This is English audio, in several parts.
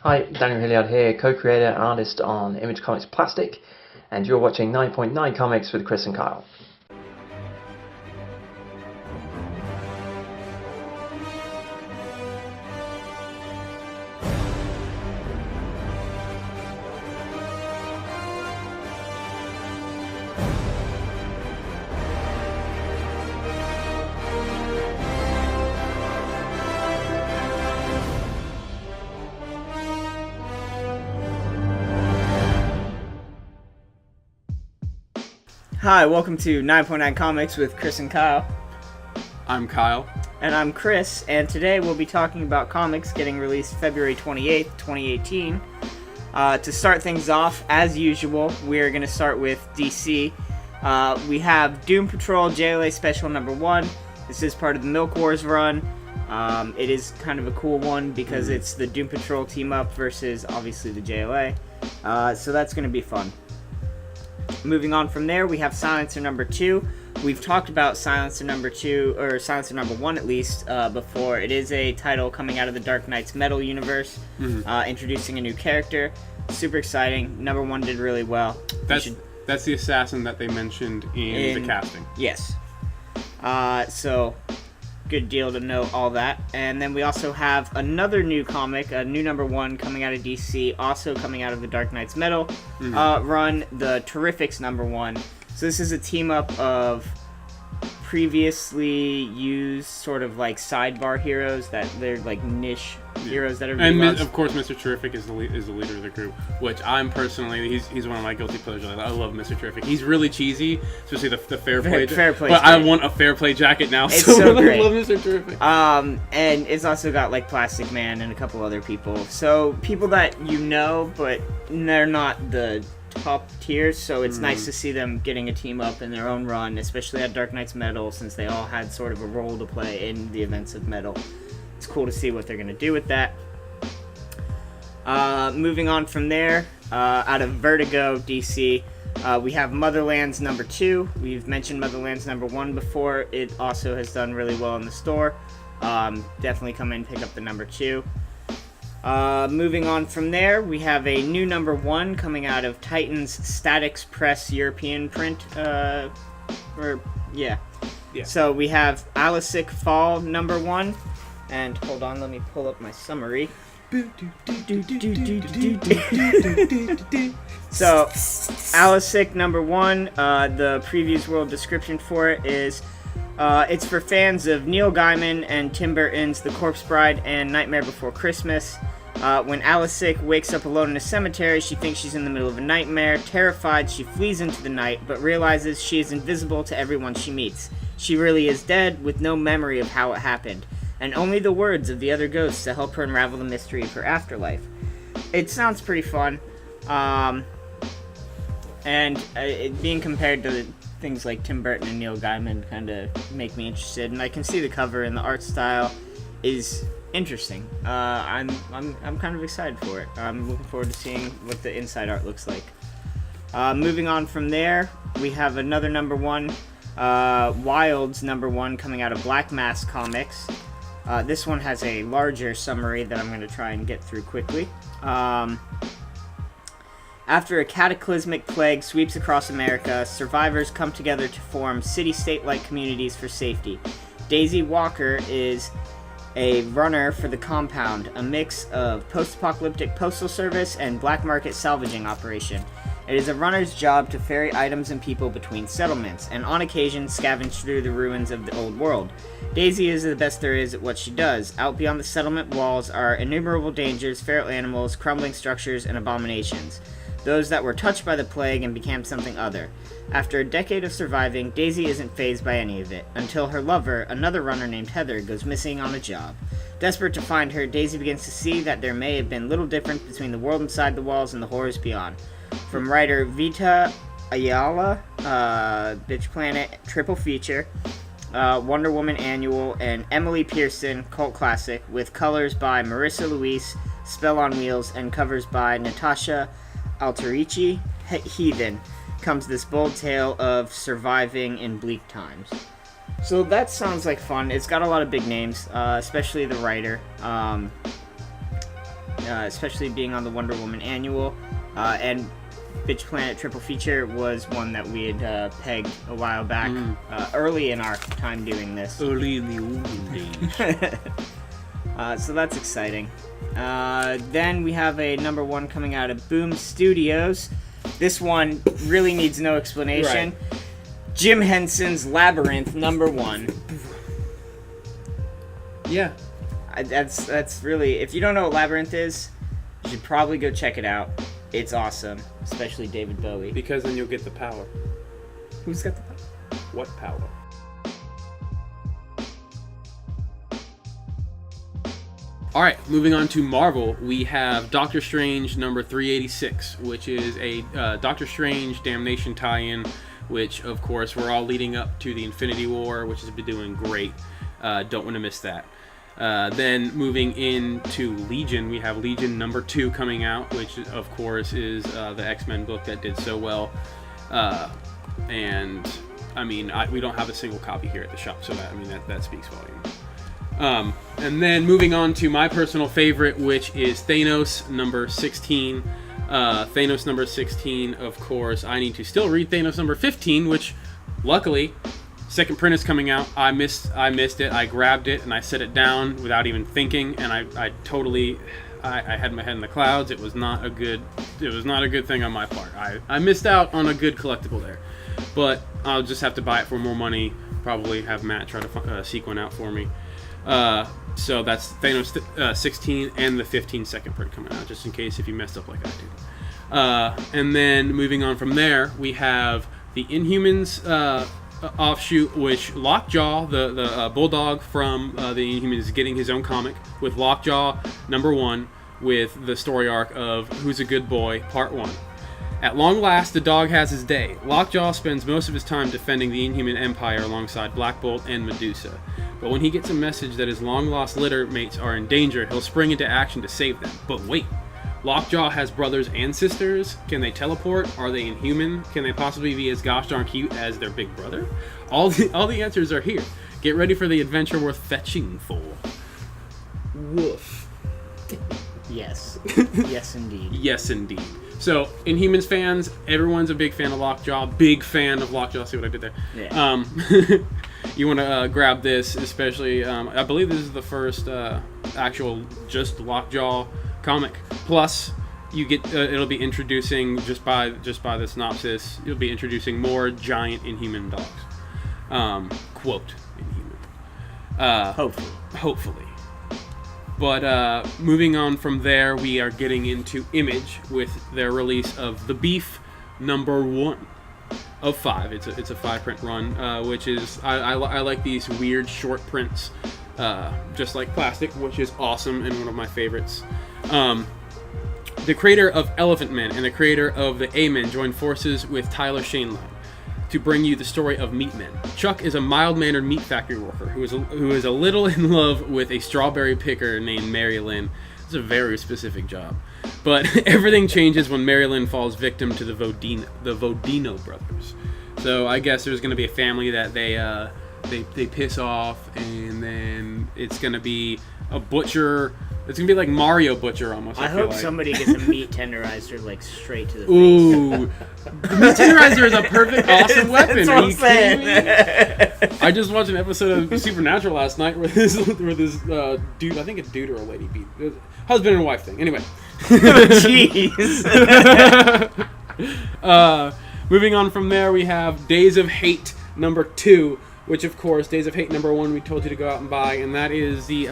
Hi, Daniel Hilliard here, co-creator and artist on Image Comics Plastic, and you're watching 9.9 Comics with Chris and Kyle. Hi, welcome to 9.9 Comics with Chris and Kyle. I'm Kyle. And I'm Chris, and today we'll be talking about comics getting released February 28th, 2018. To start things off, as usual, we're going to start with DC. We have Doom Patrol JLA Special Number 1. This is part of the Milk Wars run. It is kind of a cool one because it's the Doom Patrol team-up versus, obviously, the JLA. So that's going to be fun. Moving on from there, we have Silencer number 2. We've talked about Silencer number 2, or Silencer number 1 at least, before. It is a title coming out of the Dark Knight's Metal universe, introducing a new character. Super exciting. Number 1 did really well. That's the assassin that they mentioned in the casting. Yes. So, good deal to know all that. And then we also have another new comic, a new number 1 coming out of DC, also coming out of the Dark Knight's Metal run, the Terrifics number 1. So this is a team up of previously used sort of like sidebar heroes that they're like niche heroes that are and of course Mr. Terrific is the leader of the group, which I'm personally he's one of my guilty pleasures. I love Mr. Terrific. He's really cheesy, especially the fair play but great. I want a fair play jacket now. It's so great. I love Mr. Terrific. And it's also got like Plastic Man and a couple other people. So people that you know, but they're not the top tiers, so it's nice to see them getting a team up in their own run, especially at Dark Knight's Metal, since they all had sort of a role to play in the events of Metal. It's cool to see what they're going to do with that. Moving on from there, out of Vertigo DC, we have Motherlands number 2. We've mentioned Motherlands number 1 before. It also has done really well in the store. Definitely come in and pick up the number 2. Moving on from there, we have a new number 1 coming out of Titan's Statics Press European print. Yeah. So we have Alisic Fall number 1. And hold on, let me pull up my summary. So, Alisic number 1, the previews world description for it is, it's for fans of Neil Gaiman and Tim Burton's The Corpse Bride and Nightmare Before Christmas. When Alisic wakes up alone in a cemetery, she thinks she's in the middle of a nightmare. Terrified, she flees into the night, but realizes she is invisible to everyone she meets. She really is dead, with no memory of how it happened, and only the words of the other ghosts to help her unravel the mystery of her afterlife. It sounds pretty fun, and it being compared to things like Tim Burton and Neil Gaiman kind of make me interested, and I can see the cover and the art style is interesting. I'm kind of excited for it. I'm looking forward to seeing what the inside art looks like. Moving on from there, we have another number 1, Wilds number 1 coming out of Black Mask Comics. This one has a larger summary that I'm going to try and get through quickly. After a cataclysmic plague sweeps across America, survivors come together to form city-state-like communities for safety. Daisy Walker is a runner for the Compound, a mix of post-apocalyptic postal service and black market salvaging operation. It is a runner's job to ferry items and people between settlements, and on occasion scavenge through the ruins of the old world. Daisy is the best there is at what she does. Out beyond the settlement walls are innumerable dangers, feral animals, crumbling structures, and abominations. Those that were touched by the plague and became something other. After a decade of surviving, Daisy isn't fazed by any of it, until her lover, another runner named Heather, goes missing on a job. Desperate to find her, Daisy begins to see that there may have been little difference between the world inside the walls and the horrors beyond. From writer Vita Ayala, Bitch Planet triple feature, Wonder Woman Annual, and Emily Pearson cult classic, with colors by Marissa Luis, Spell on Wheels, and covers by Natasha Alterici. Heathen comes this bold tale of surviving in bleak times. So that sounds like fun. It's got a lot of big names, especially the writer. especially being on the Wonder Woman annual. And Bitch Planet Triple Feature was one that we had pegged a while back, early in our time doing this. Early in the olden days. So that's exciting. Then we have a number 1 coming out of Boom Studios. This one really needs no explanation. Right. Jim Henson's Labyrinth, number 1. Yeah. That's really... If you don't know what Labyrinth is, you should probably go check it out. It's awesome, especially David Bowie. Because then you'll get the power. Who's got the power? What power? Alright, moving on to Marvel, we have Doctor Strange number 386, which is a Doctor Strange Damnation tie-in, which, of course, we're all leading up to the Infinity War, which has been doing great. Don't want to miss that. Then moving into Legion, we have Legion number 2 coming out, which of course is the X-Men book that did so well. And I mean, we don't have a single copy here at the shop, so that speaks volume. And then moving on to my personal favorite, which is Thanos number 16. Thanos number 16, of course, I need to still read Thanos number 15, which luckily second print is coming out. I missed it. I grabbed it and I set it down without even thinking, and I totally had my head in the clouds. It was not a good thing on my part. I missed out on a good collectible there, but I'll just have to buy it for more money. Probably have Matt try to seek one out for me. So that's Thanos 16 and the 15 second print coming out, just in case if you messed up like I did. And then moving on from there, we have the Inhumans offshoot, which Lockjaw, the bulldog from the Inhumans, is getting his own comic with Lockjaw number 1, with the story arc of Who's a Good Boy, part 1. At long last, the dog has his day. Lockjaw spends most of his time defending the Inhuman Empire alongside Black Bolt and Medusa. But when he gets a message that his long-lost litter mates are in danger, he'll spring into action to save them. But wait, Lockjaw has brothers and sisters? Can they teleport? Are they inhuman? Can they possibly be as gosh darn cute as their big brother? All the answers are here. Get ready for the adventure worth fetching for. Woof. Yes. Yes, indeed. Yes, indeed. So, Inhumans fans, everyone's a big fan of Lockjaw. Big fan of Lockjaw. See what I did there? Yeah. You want to grab this, especially, I believe this is the first actual just Lockjaw comic. Plus, you get it'll be introducing, just by the synopsis, it'll be introducing more giant Inhuman dogs. Quote, Inhuman. Hopefully. But moving on from there, we are getting into Image with their release of The Beef number 1 of 5. It's a 5-print run, which is I like these weird short prints, just like plastic, which is awesome and one of my favorites. The creator of Elephant Man and the creator of the A-Men joined forces with Tyler Shaneline to bring you the story of Meat Men. Chuck is a mild-mannered meat factory worker who is a little in love with a strawberry picker named Mary Lynn. It's a very specific job. But everything changes when Mary Lynn falls victim to the Vodino brothers. So I guess there's going to be a family that they piss off, and then it's going to be a butcher. It's going to be like Mario Butcher almost. I hope somebody gets a meat tenderizer like straight to the face. Ooh. The meat tenderizer is a perfect, awesome weapon. That's what I'm saying. I just watched an episode of Supernatural last night where this dude, I think a dude or a lady beat. Husband and wife thing. Anyway. Jeez. Moving on from there, we have Days of Hate number 2, which of course, Days of Hate number 1 we told you to go out and buy, and that is the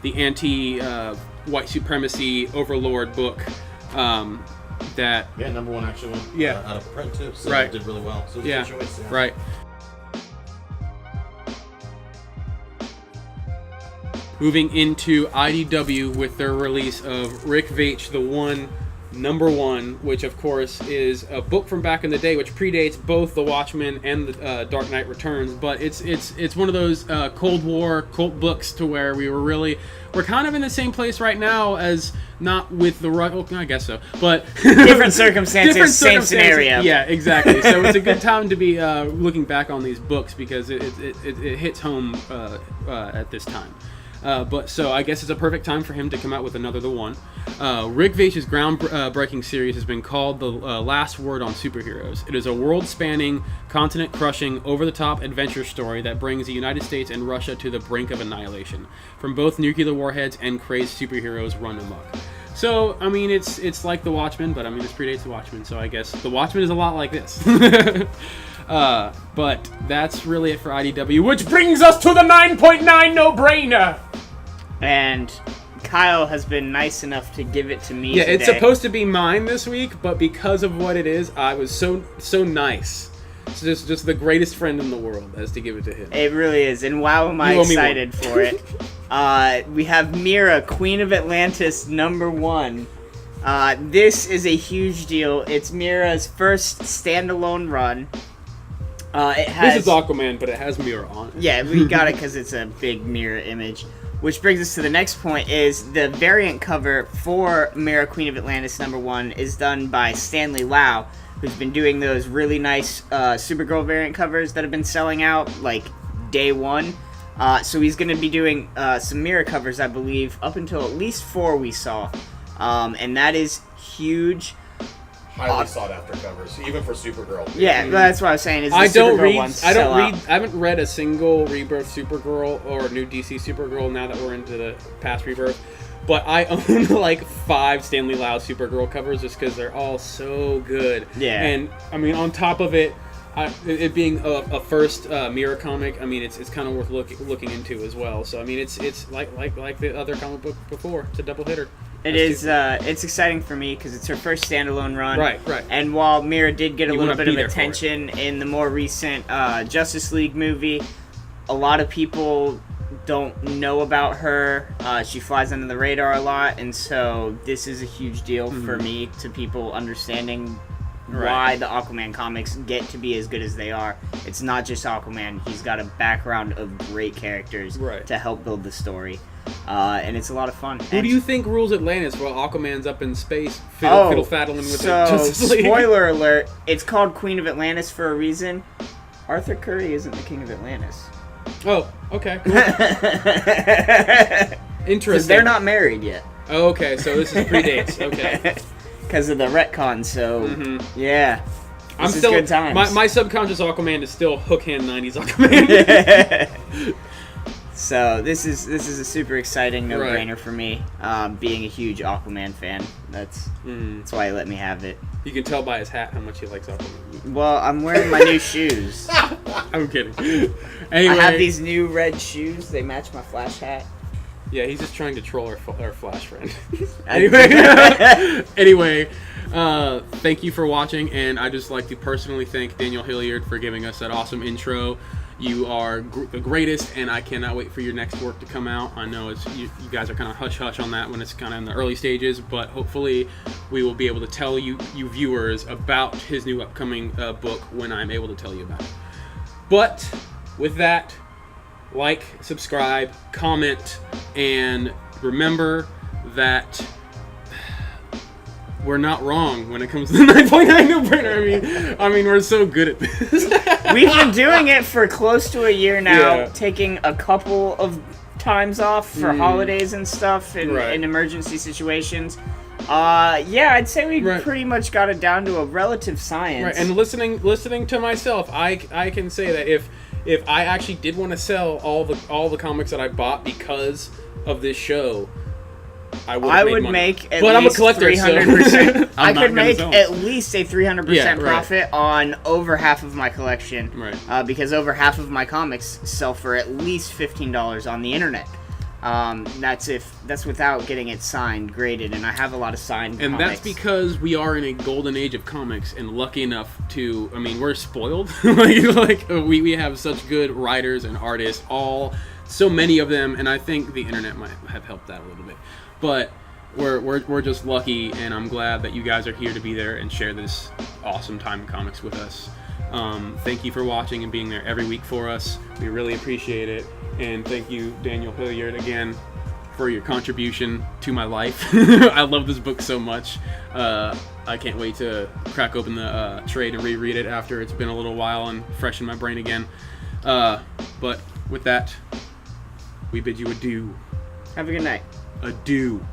anti-white supremacy overlord book that... Yeah, number 1 actually went out of print too, so right. It did really well. So it was a good choice. Yeah. Right. Moving into IDW with their release of Rick Veitch, the One, number 1, which of course is a book from back in the day, which predates both The Watchmen and the Dark Knight Returns. But it's one of those Cold War cult books to where we're kind of in the same place right now as not with the I guess so, but different circumstances, same scenario. Yeah, exactly. So it's a good time to be looking back on these books because it hits home at this time. But so I guess it's a perfect time for him to come out with another The One. Rick Veitch's groundbreaking series has been called The Last Word on Superheroes. It is a world-spanning, continent-crushing, over-the-top adventure story that brings the United States and Russia to the brink of annihilation, from both nuclear warheads and crazed superheroes run amok. So, I mean, it's like The Watchmen, but I mean, this predates The Watchmen, so I guess The Watchmen is a lot like this. But that's really it for IDW, which brings us to the 9.9 no-brainer! And Kyle has been nice enough to give it to me Yeah, today. it's supposed to be mine this week, but because of what it is, I was so nice. It's just the greatest friend in the world as to give it to him. It really is, and wow am I excited for it. We have Mira, Queen of Atlantis, #1. This is a huge deal. It's Mira's first standalone run. This is Aquaman, but it has Mira on it. Yeah, we got it because it's a big Mira image. Which brings us to the next point, is the variant cover for Mira, Queen of Atlantis #1 is done by Stanley Lau, who's been doing those really nice Supergirl variant covers that have been selling out, like, day one. So he's going to be doing some Mira covers, I believe, up until at least 4 we saw. And that is huge. Highly sought after covers, even for Supergirl. Yeah, that's what I was saying. Is the I Supergirl haven't read a single Rebirth Supergirl or new DC Supergirl now that we're into the past Rebirth. But I own like 5 Stanley Lau Supergirl covers just because they're all so good. Yeah. And I mean, on top of it, it being a first Mira comic, I mean, it's kind of worth looking into as well. So I mean, it's like the other comic book before. It's a double hitter. It's exciting for me because it's her first standalone run. Right. And while Mira did get a little bit of attention in the more recent Justice League movie, a lot of people don't know about her. She flies under the radar a lot, and so this is a huge deal for me, to people understanding why the Aquaman comics get to be as good as they are. It's not just Aquaman. He's got a background of great characters to help build the story. And it's a lot of fun. Who do you think rules Atlantis while Aquaman's up in space fiddle-faddling with the Justice League? Spoiler alert, it's called Queen of Atlantis for a reason. Arthur Curry isn't the King of Atlantis. Oh, okay. Cool. Interesting. Because they're not married yet. Oh, okay, so this is predates. Okay. Because of the retcon, so yeah. I'm This is still good times. My subconscious Aquaman is still Hookhand 90s Aquaman. So this is a super exciting no-brainer for me. Being a huge Aquaman fan, that's why he let me have it. You can tell by his hat how much he likes Aquaman. Well, I'm wearing my new shoes. I'm kidding. Anyway, I have these new red shoes. They match my Flash hat. Yeah, he's just trying to troll our Flash friend. Anyway, thank you for watching, and I'd just like to personally thank Daniel Hilliard for giving us that awesome intro. You are the greatest, and I cannot wait for your next work to come out. I know you guys are kind of hush-hush on that when it's kind of in the early stages, but hopefully we will be able to tell you viewers about his new upcoming book when I'm able to tell you about it. But with that, like, subscribe, comment, and remember that we're not wrong when it comes to the 9.9 no-brainer. I mean, we're so good at this. We've been doing it for close to a year now, taking a couple of times off for holidays and stuff in emergency situations. I'd say we pretty much got it down to a relative science. Right, and listening to myself, I can say that if I actually did want to sell all the comics that I bought because of this show, I would make at least I'm a collector, 300%. So I could make at least a 300% profit on over half of my collection. Right. Because over half of my comics sell for at least $15 on the internet. That's without getting it signed, graded, and I have a lot of signed comics. And that's because we are in a golden age of comics, and lucky enough to, I mean, we're spoiled. we have such good writers and artists, so many of them, and I think the internet might have helped that a little bit. But we're just lucky, and I'm glad that you guys are here to be there and share this awesome time in comics with us. Thank you for watching and being there every week for us. We really appreciate it. And thank you, Daniel Hilliard, again, for your contribution to my life. I love this book so much. I can't wait to crack open the trade and reread it after it's been a little while and fresh in my brain again. But with that, we bid you adieu. Have a good night. Adieu.